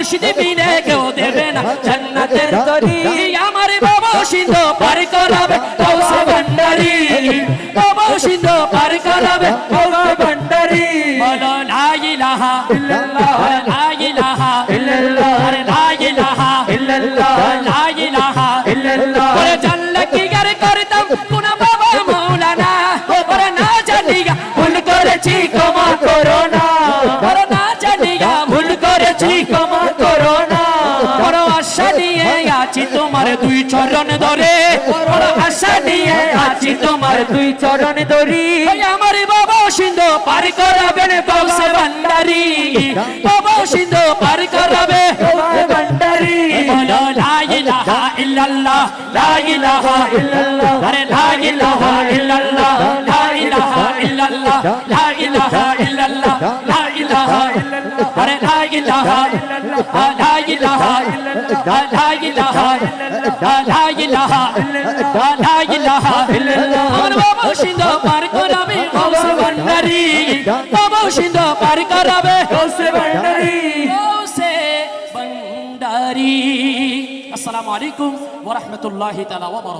মুর্শিদ বিনে কেউ দেবে না জান্নাতের তরি আমার বাবা সিন্ধু পার করাবে গাউসে ভান্ডারি বাবা সিন্ধু পার করাবে গাউসে ভান্ডারি বলো লা ইলাহা ইল্লাল্লাহ লা ইলাহা ইল্লাল্লাহ লা ইলাহা ইল্লাল্লাহ লা ইলাহা ইল্লাল্লাহ ওরে জানলে কি গার করতাম কোন বাবা মাওলানা ওরে না জানিয়া ভুল করেছি ক্ষমা করো না ওরে না জানিয়া ভুল করেছি ক্ষমা করো না বড় আশা নিয়ে আছি তোমার দুই চরণ ধরে বড় আশা নিয়ে আছি তোমার দুই চরণ ধরি আমার বাবা সিন্ধু পার করাবেন গাউসে ভান্ডারি বাবা সিন্ধু পার করাবে গাউসে ভান্ডারি বলো লা ইলাহা ইল্লাল্লাহ লা ইলাহা ইল্লাল্লাহ আরে লা ইলাহা ইল্লাল্লাহ লা ইলাহা ইল্লাল্লাহ লা ইলাহা ইল্লাল্লাহ লা ইলাহা ইল্লাল্লাহ আরে লা ইলাহা ইল্লাল্লাহ লা ইলাহা ইল্লাল্লাহ লা ইলাহা ইল্লাল্লাহ লা ইলাহা ইল্লাল্লাহ লা ইলাহা ইল্লাল্লাহ আমার বাবা সিন্ধু পার করাবে গাউসে ভান্ডারি বাবা সিন্ধু পার করাবে গাউসে ভান্ডারি গাউসে ভান্ডারি। আসসালামু আলাইকুম ওয়া রাহমাতুল্লাহি তাআলা ওয়া বারাকাতুহু।